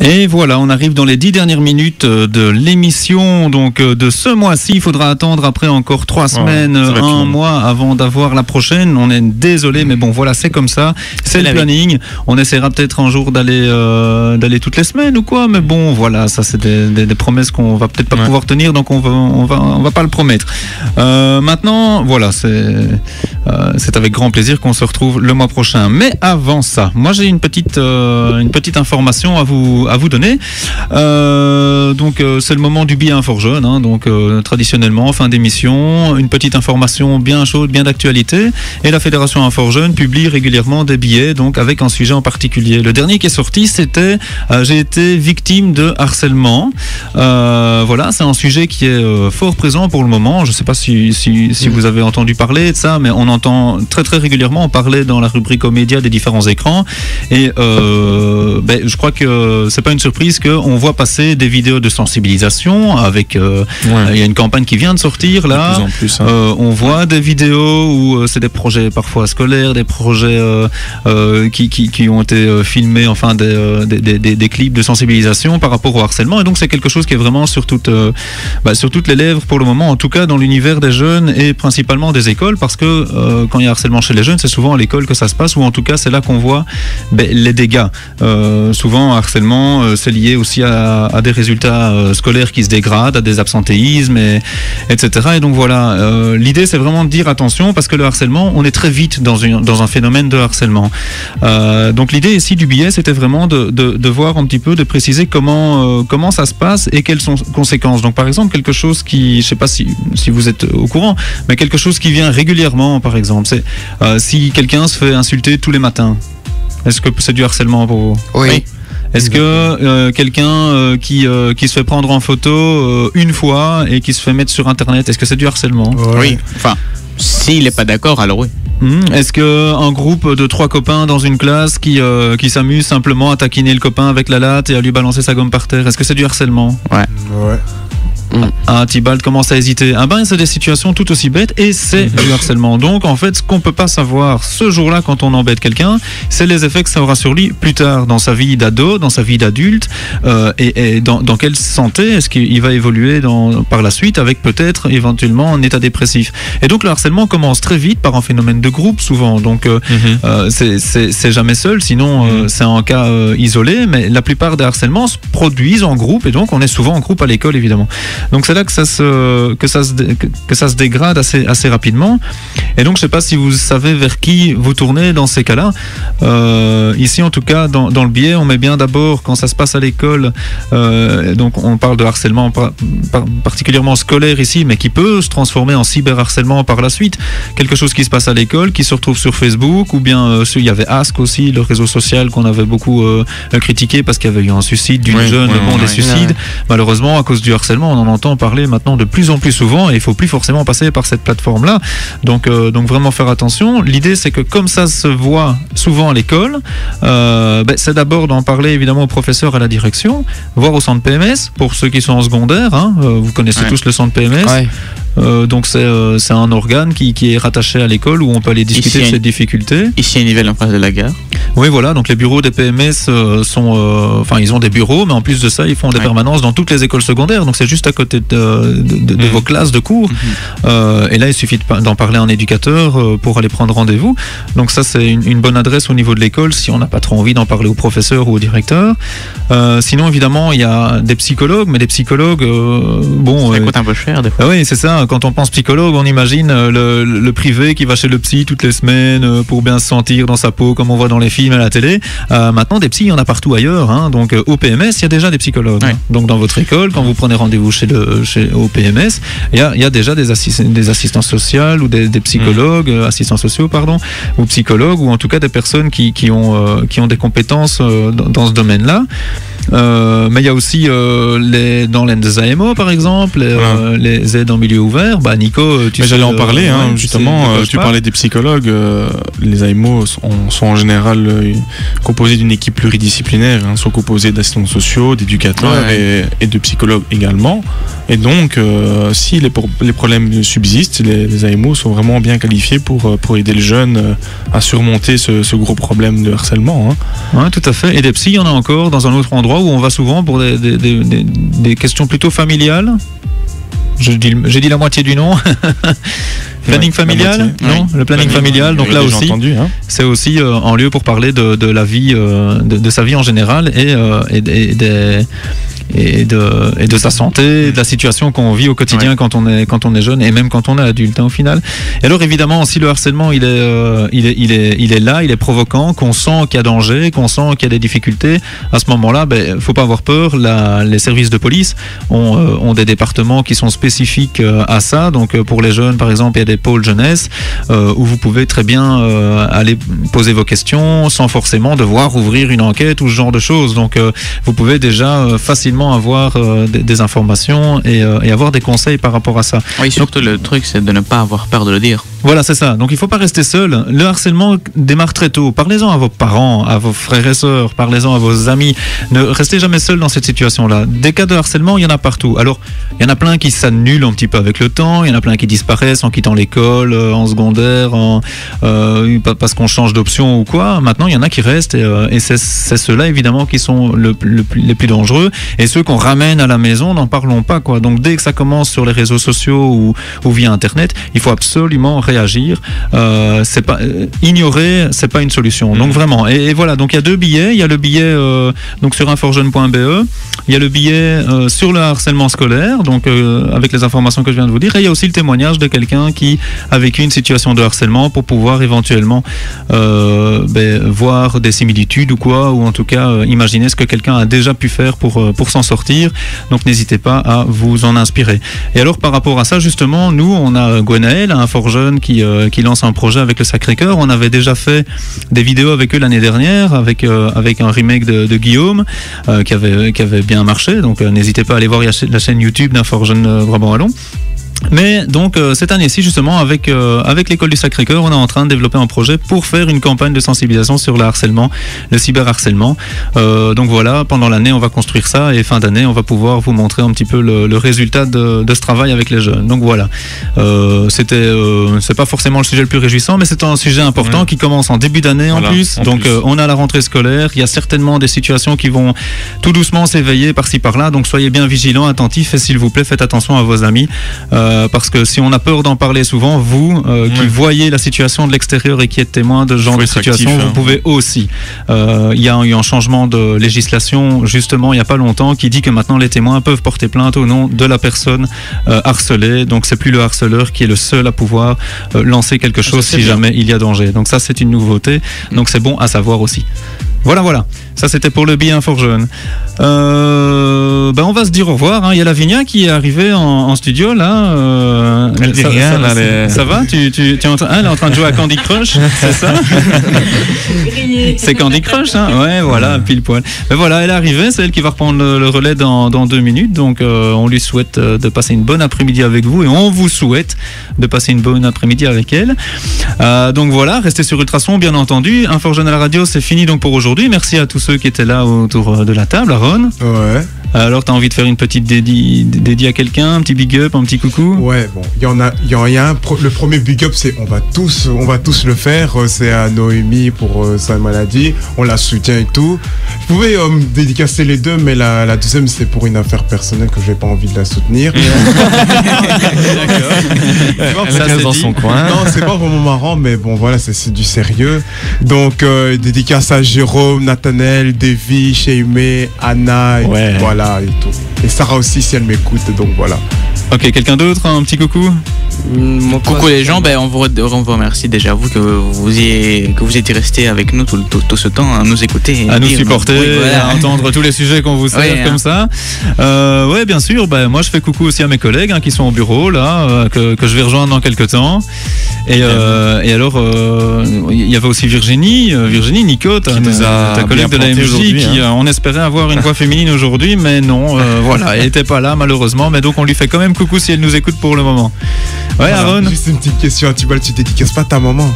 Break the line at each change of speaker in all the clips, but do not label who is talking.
Et voilà, on arrive dans les 10 dernières minutes de l'émission. Donc de ce mois-ci, il faudra attendre après encore 3 semaines, un mois avant d'avoir la prochaine. On est désolé, mais bon, voilà, c'est comme ça. C'est le planning. On essaiera peut-être un jour d'aller toutes les semaines ou quoi. Mais bon, voilà, ça c'est des promesses qu'on va peut-être pas pouvoir tenir, donc on va pas le promettre. Maintenant, voilà, c'est avec grand plaisir qu'on se retrouve le mois prochain. Mais avant ça, moi j'ai une petite information à vous donner. Donc c'est le moment du billet Info Jeune, hein, donc traditionnellement en fin d'émission, une petite information bien chaude, bien d'actualité, et la Fédération Info Jeune publie régulièrement des billets, donc avec un sujet en particulier. Le dernier qui est sorti, c'était j'ai été victime de harcèlement. Voilà, c'est un sujet qui est fort présent pour le moment. Je ne sais pas si vous avez entendu parler de ça, mais on entend très très régulièrement parler dans la rubrique aux médias des différents écrans, et je crois que c'est pas une surprise qu'on voit passer des vidéos de sensibilisation avec il y a une campagne qui vient de sortir là, de plus en plus, on voit des vidéos où c'est des projets parfois scolaires, des projets qui ont été filmés, enfin des clips de sensibilisation par rapport au harcèlement, et donc c'est quelque chose qui est vraiment sur toutes les lèvres pour le moment, en tout cas dans l'univers des jeunes et principalement des écoles, parce que quand il y a harcèlement chez les jeunes, c'est souvent à l'école que ça se passe, ou en tout cas c'est là qu'on voit les dégâts. Souvent harcèlement c'est lié aussi à des résultats scolaires qui se dégradent, à des absentéismes, etc. Et donc voilà, l'idée c'est vraiment de dire attention, parce que le harcèlement, on est très vite dans un phénomène de harcèlement. Donc l'idée ici du billet, c'était vraiment de voir un petit peu, de préciser comment ça se passe et quelles sont les conséquences. Donc par exemple, quelque chose qui, je sais pas si vous êtes au courant, mais quelque chose qui vient régulièrement, par exemple, c'est si quelqu'un se fait insulter tous les matins. Est-ce que c'est du harcèlement pour vous ? Oui. Est-ce que quelqu'un qui se fait prendre en photo une fois et qui se fait mettre sur Internet, est-ce que c'est du harcèlement ?
Oui. Enfin, s'il n'est pas d'accord, alors oui.
Est-ce qu'un groupe de 3 copains dans une classe qui s'amuse simplement à taquiner le copain avec la latte et à lui balancer sa gomme par terre, est-ce que c'est du harcèlement ? Ouais. Tibalt commence à hésiter. C'est des situations tout aussi bêtes et c'est du harcèlement. Donc en fait, ce qu'on peut pas savoir ce jour-là quand on embête quelqu'un, c'est les effets que ça aura sur lui plus tard dans sa vie d'ado, dans sa vie d'adulte, et dans quelle santé est-ce qu'il va évoluer par la suite, avec peut-être éventuellement un état dépressif. Et donc le harcèlement commence très vite par un phénomène de groupe souvent. Donc c'est jamais seul, sinon c'est un cas isolé, mais la plupart des harcèlements se produisent en groupe, et donc on est souvent en groupe à l'école évidemment. Donc c'est là que ça se dégrade assez rapidement. Et donc je ne sais pas si vous savez vers qui vous tournez dans ces cas-là. Ici en tout cas dans le billet, on met bien d'abord quand ça se passe à l'école. Donc on parle de harcèlement particulièrement scolaire ici, mais qui peut se transformer en cyberharcèlement par la suite. Quelque chose qui se passe à l'école, qui se retrouve sur Facebook, ou bien il y avait Ask aussi, le réseau social qu'on avait beaucoup critiqué parce qu'il y avait eu un suicide d'une jeune, le monde des suicides. Malheureusement, à cause du harcèlement, on en entend parler maintenant de plus en plus souvent, et il ne faut plus forcément passer par cette plateforme-là. Donc vraiment faire attention. L'idée, c'est que comme ça se voit souvent à l'école, c'est d'abord d'en parler évidemment aux professeurs, à la direction, voire au centre PMS, pour ceux qui sont en secondaire. Vous connaissez tous le centre PMS. Donc c'est un organe qui est rattaché à l'école, où on peut aller discuter de ces difficultés. Ici à Nivelles, en face de la gare. Oui, voilà, donc les bureaux des PMS ils ont des bureaux, mais en plus de ça, ils font des permanences dans toutes les écoles secondaires, donc c'est juste à côté de vos classes de cours. Et là, il suffit d'en parler à un éducateur pour aller prendre rendez-vous. Donc ça, c'est une bonne adresse au niveau de l'école, si on n'a pas trop envie d'en parler au professeur ou au directeur. Sinon, évidemment, il y a des psychologues, mais des psychologues, ça coûte un peu cher des fois. Oui, c'est ça. Quand on pense psychologue, on imagine le privé qui va chez le psy toutes les semaines pour bien se sentir dans sa peau, comme on voit dans les films à la télé. Maintenant, des psys, il y en a partout ailleurs. Donc au PMS, il y a déjà des psychologues. Donc dans votre école, quand vous prenez rendez-vous au PMS, il y a déjà des assistants sociaux ou des psychologues, assistants sociaux, pardon, ou psychologues, ou en tout cas des personnes qui ont des compétences dans ce domaine-là. Mais il y a aussi dans les AMO par exemple, les aides en milieu ouvert. Nico,
j'allais en parler, justement. Tu parlais des psychologues. Les AMO sont en général composés d'une équipe pluridisciplinaire, sont composés d'assistants sociaux, d'éducateurs et de psychologues également. Et donc, si les problèmes subsistent, les AMO sont vraiment bien qualifiés pour aider le jeune à surmonter ce gros problème de harcèlement.
Oui, tout à fait. Et des psys, il y en a encore dans un autre endroit endroit où on va souvent pour des questions plutôt familiales. J'ai dit la moitié du nom. Planning familial, non, le planning familial. Donc là aussi, entendu, hein. C'est aussi en lieu pour parler de la vie, de sa vie en général et de sa santé, de la situation qu'on vit au quotidien quand on est jeune et même quand on est adulte, hein, au final. Et alors évidemment, si le harcèlement il est là, il est provoquant, qu'on sent qu'il y a danger, qu'on sent qu'il y a des difficultés, à ce moment-là, faut pas avoir peur. Les services de police ont des départements qui sont spécifiques à ça. Donc pour les jeunes, par exemple, il y a des pôles jeunesse où vous pouvez très bien aller poser vos questions sans forcément devoir ouvrir une enquête ou ce genre de choses. Donc vous pouvez déjà facilement avoir des informations et avoir des conseils par rapport à ça.
Oui, surtout le truc, c'est de ne pas avoir peur de le dire.
Voilà, c'est ça. Donc il ne faut pas rester seul. Le harcèlement démarre très tôt. Parlez-en à vos parents, à vos frères et sœurs, parlez-en à vos amis. Ne restez jamais seul dans cette situation-là. Des cas de harcèlement, il y en a partout. Alors, il y en a plein qui s'annulent un petit peu avec le temps. Il y en a plein qui disparaissent en quittant l'école, en secondaire, parce qu'on change d'option ou quoi. Maintenant, il y en a qui restent et c'est ceux-là, évidemment, qui sont les plus dangereux. Et ceux qu'on ramène à la maison, n'en parlons pas, quoi. Donc, dès que ça commence sur les réseaux sociaux ou via Internet, il faut absolument réagir. Ignorer, c'est pas une solution. Donc vraiment. Et voilà. Donc il y a deux billets. Il y a le billet donc sur inforjeune.be. Il y a le billet sur le harcèlement scolaire. Donc avec les informations que je viens de vous dire. Et il y a aussi le témoignage de quelqu'un qui a vécu une situation de harcèlement pour pouvoir éventuellement voir des similitudes ou quoi, ou en tout cas imaginer ce que quelqu'un a déjà pu faire pour s'en sortir. Donc n'hésitez pas à vous en inspirer. Et alors par rapport à ça, justement, nous on a Gwenaël, un Inforjeune qui lance un projet avec le Sacré-Cœur. On avait déjà fait des vidéos avec eux l'année dernière avec un remake de Guillaume qui avait bien marché. Donc n'hésitez pas à aller voir la chaîne YouTube d'Inforjeune Brabant-Wallon. Mais donc cette année-ci justement avec l'école du Sacré-Cœur, on est en train de développer un projet pour faire une campagne de sensibilisation sur le harcèlement, le cyberharcèlement. Donc voilà, pendant l'année on va construire ça et fin d'année on va pouvoir vous montrer un petit peu le résultat de ce travail avec les jeunes. Donc voilà, c'est pas forcément le sujet le plus réjouissant, mais c'est un sujet important qui commence en début d'année en plus. Donc on a la rentrée scolaire, il y a certainement des situations qui vont tout doucement s'éveiller par-ci par-là. Donc soyez bien vigilants, attentifs et s'il vous plaît faites attention à vos amis. Parce que si on a peur d'en parler souvent, vous qui voyez la situation de l'extérieur et qui êtes témoin de ce genre de situation, vous pouvez aussi. Il y a eu un changement de législation justement il n'y a pas longtemps qui dit que maintenant les témoins peuvent porter plainte au nom de la personne harcelée. Donc c'est plus le harceleur qui est le seul à pouvoir lancer quelque chose si jamais il y a danger. Donc ça c'est une nouveauté. Donc c'est bon à savoir aussi. Voilà. Ça, c'était pour le billet Inforjeune. On va se dire au revoir. Hein. Il y a Lavinia qui est arrivée en studio, là.
Elle dit rien, là.
Ça va? Tu es elle est en train de jouer à Candy Crush, c'est ça? C'est Candy Crush, hein? Ouais, voilà, pile poil. Mais voilà, elle est arrivée. C'est elle qui va reprendre le relais dans 2 minutes. Donc, on lui souhaite de passer une bonne après-midi avec vous et on vous souhaite de passer une bonne après-midi avec elle. Donc voilà, restez sur Ultrason, bien entendu. Inforjeune à la radio, c'est fini donc pour aujourd'hui. Merci à tous ceux qui étaient là autour de la table, Aaron.
Ouais.
Alors, t'as envie de faire une petite dédie à quelqu'un, un petit big up, un petit coucou? Ouais,
bon, il y en a le premier big up, c'est on va tous le faire, c'est à Noémie pour sa maladie, on la soutient et tout. Vous pouvez dédicacer les deux, mais la deuxième, c'est pour une affaire personnelle que j'ai pas envie de la soutenir.
D'accord. Ça, c'est dans son coin.
Non, c'est pas vraiment marrant, mais bon, voilà, c'est du sérieux. Donc, dédicace à Jérôme, Nathanaël, Davy, Sheimé, Anna, et voilà. Et tout. Et Sarah aussi si elle m'écoute, donc voilà.
Ok, quelqu'un d'autre, un petit coucou?
Coucou les gens, on vous remercie déjà vous que vous étiez restés avec nous tout ce temps à nous écouter,
à nous supporter, à entendre tous les sujets qu'on vous sert comme ça. Ouais, bien sûr. Moi, je fais coucou aussi à mes collègues qui sont au bureau là, que je vais rejoindre dans quelques temps. Et alors, il y avait aussi Virginie Nico, ta collègue de la MJ, qui on espérait avoir une voix féminine aujourd'hui, mais non, voilà, elle n'était pas là malheureusement. Mais donc on lui fait quand même coucou si elle nous écoute pour le moment. Ouais, Aaron.
Juste une petite question à Tibal, tu dédicaces pas ta maman?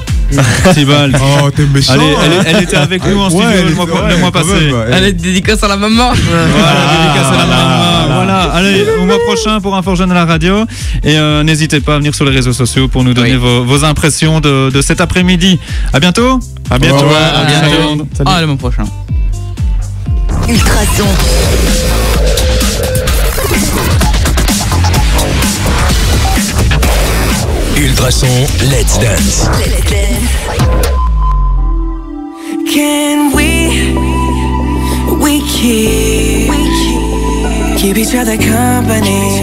Tibal.
Oh, t'es méchant.
Allez, elle était avec nous en studio le mois passé.
Allez, dédicace à la maman.
Voilà, dédicace à la maman. Voilà, allez, au mois prochain pour Inforjeune à la radio. Et n'hésitez pas à venir sur les réseaux sociaux pour nous donner vos impressions de cet après-midi. À bientôt.
À bientôt. À bientôt.
À le mois prochain.
Ultrason.
Ultrason, let's dance.
Can we keep each other company?